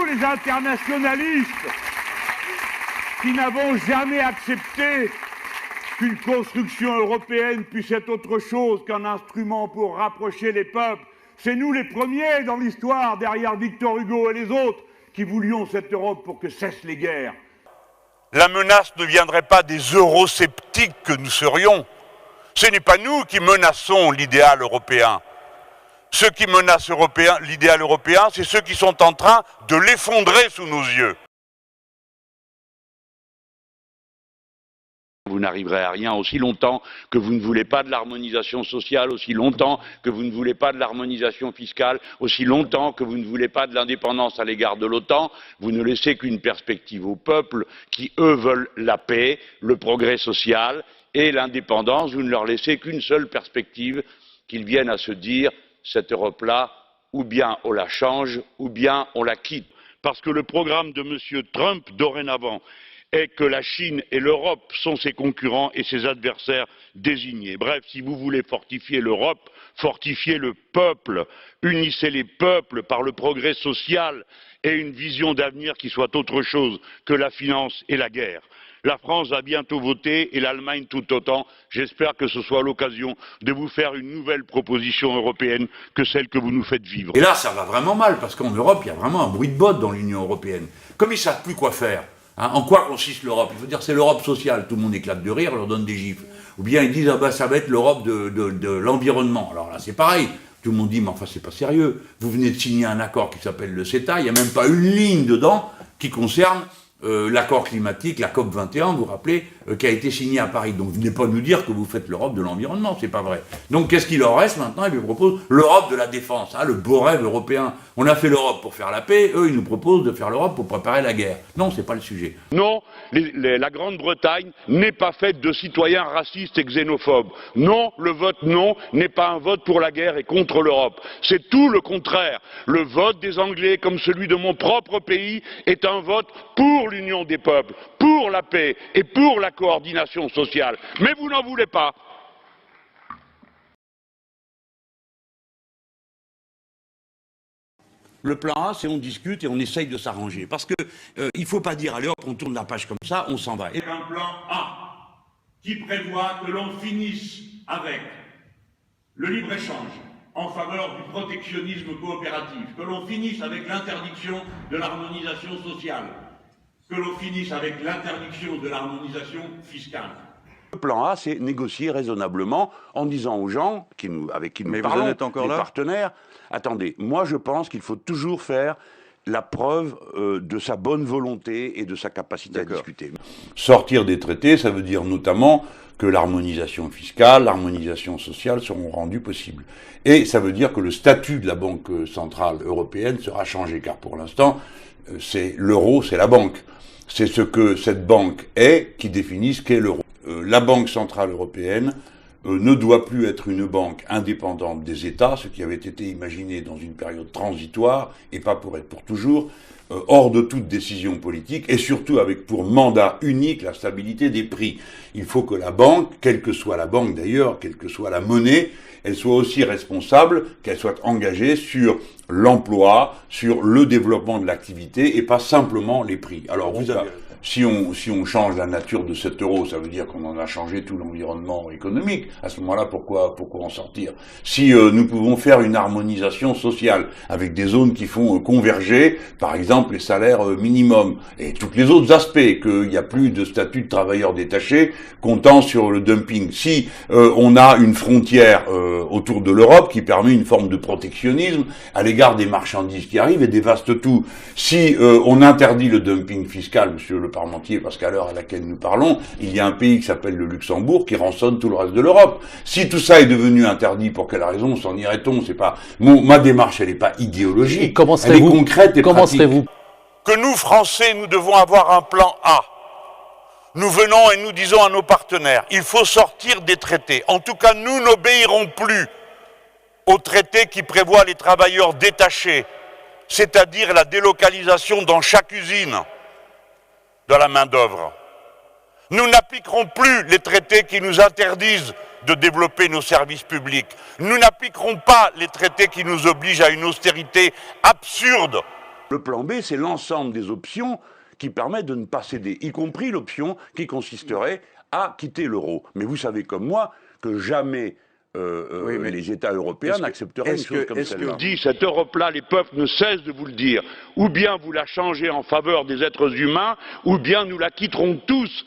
les internationalistes, qui n'avons jamais accepté qu'une construction européenne puisse être autre chose qu'un instrument pour rapprocher les peuples. C'est nous les premiers dans l'histoire, derrière Victor Hugo et les autres, qui voulions cette Europe pour que cessent les guerres. La menace ne viendrait pas des eurosceptiques que nous serions. Ce n'est pas nous qui menaçons l'idéal européen. Ceux qui menacent l'idéal européen, c'est ceux qui sont en train de l'effondrer sous nos yeux. Vous n'arriverez à rien aussi longtemps que vous ne voulez pas de l'harmonisation sociale, aussi longtemps que vous ne voulez pas de l'harmonisation fiscale, aussi longtemps que vous ne voulez pas de l'indépendance à l'égard de l'OTAN. Vous ne laissez qu'une perspective aux peuples qui, eux, veulent la paix, le progrès social et l'indépendance. Vous ne leur laissez qu'une seule perspective, qu'ils viennent à se dire cette Europe-là, ou bien on la change, ou bien on la quitte. Parce que le programme de M. Trump, dorénavant, est que la Chine et l'Europe sont ses concurrents et ses adversaires désignés. Bref, si vous voulez fortifier l'Europe, fortifiez le peuple, unissez les peuples par le progrès social et une vision d'avenir qui soit autre chose que la finance et la guerre. La France va bientôt voter et l'Allemagne tout autant. J'espère que ce soit l'occasion de vous faire une nouvelle proposition européenne que celle que vous nous faites vivre. Et là, ça va vraiment mal, parce qu'en Europe, il y a vraiment un bruit de botte dans l'Union européenne. Comme ils ne savent plus quoi faire. En quoi consiste l'Europe? Il faut dire c'est l'Europe sociale, tout le monde éclate de rire, leur donne des gifles. Ou bien ils disent ah ben ça va être l'Europe de l'environnement. Alors là c'est pareil, tout le monde dit mais enfin c'est pas sérieux. Vous venez de signer un accord qui s'appelle le CETA, il n'y a même pas une ligne dedans qui concerne l'accord climatique, la COP 21, vous vous rappelez, qui a été signé à Paris. Donc venez pas nous dire que vous faites l'Europe de l'environnement, c'est pas vrai. Donc qu'est-ce qu'il leur reste maintenant? Ils nous proposent l'Europe de la défense, le beau rêve européen. On a fait l'Europe pour faire la paix, eux ils nous proposent de faire l'Europe pour préparer la guerre. Non, c'est pas le sujet. Non, la Grande-Bretagne n'est pas faite de citoyens racistes et xénophobes. Non, le vote non n'est pas un vote pour la guerre et contre l'Europe. C'est tout le contraire. Le vote des Anglais, comme celui de mon propre pays, est un vote pour l'union des peuples, pour la paix et pour la coordination sociale. Mais vous n'en voulez pas. Le plan A, c'est on discute et on essaye de s'arranger. Parce que il ne faut pas dire, allez hop, on tourne la page comme ça, on s'en va. Et un plan A qui prévoit que l'on finisse avec le libre-échange en faveur du protectionnisme coopératif, que l'on finisse avec l'interdiction de l'harmonisation sociale, que l'on finisse avec l'interdiction de l'harmonisation fiscale. Le plan A, c'est négocier raisonnablement en disant aux gens avec qui nous parlons, les partenaires, attendez, moi je pense qu'il faut toujours faire la preuve de sa bonne volonté et de sa capacité à discuter. Sortir des traités, ça veut dire notamment que l'harmonisation fiscale, l'harmonisation sociale seront rendues possibles. Et ça veut dire que le statut de la Banque centrale européenne sera changé, car pour l'instant, c'est l'euro, c'est la banque. C'est ce que cette banque est qui définit ce qu'est l'euro. La Banque centrale européenne ne doit plus être une banque indépendante des États, ce qui avait été imaginé dans une période transitoire et pas pour être pour toujours, hors de toute décision politique et surtout avec pour mandat unique la stabilité des prix. Il faut que la banque, quelle que soit la banque d'ailleurs, quelle que soit la monnaie, elle soit aussi responsable, qu'elle soit engagée sur l'emploi, sur le développement de l'activité et pas simplement les prix. Alors si on change la nature de cet euro, ça veut dire qu'on en a changé tout l'environnement économique. À ce moment-là, pourquoi en sortir? Si nous pouvons faire une harmonisation sociale avec des zones qui font converger, par exemple, les salaires minimums et tous les autres aspects, qu'il n'y a plus de statut de travailleur détaché comptant sur le dumping. Si on a une frontière autour de l'Europe qui permet une forme de protectionnisme à l'égard des marchandises qui arrivent et dévastent tout. Si on interdit le dumping fiscal, monsieur le Parmentier, parce qu'à l'heure à laquelle nous parlons, il y a un pays qui s'appelle le Luxembourg qui rançonne tout le reste de l'Europe. Si tout ça est devenu interdit, pour quelle raison s'en irait-on? C'est pas ma démarche, elle n'est pas idéologique, elle est concrète et pratique. Que nous, Français, nous devons avoir un plan A. Nous venons et nous disons à nos partenaires, il faut sortir des traités. En tout cas, nous n'obéirons plus aux traités qui prévoient les travailleurs détachés, c'est-à-dire la délocalisation dans chaque usine de la main-d'œuvre. Nous n'appliquerons plus les traités qui nous interdisent de développer nos services publics. Nous n'appliquerons pas les traités qui nous obligent à une austérité absurde Le plan B, c'est l'ensemble des options qui permettent de ne pas céder, y compris l'option qui consisterait à quitter l'euro. Mais vous savez comme moi que jamais les États européens n'accepteraient une chose comme celle-là. Cette Europe-là, les peuples ne cessent de vous le dire. Ou bien vous la changez en faveur des êtres humains, ou bien nous la quitterons tous.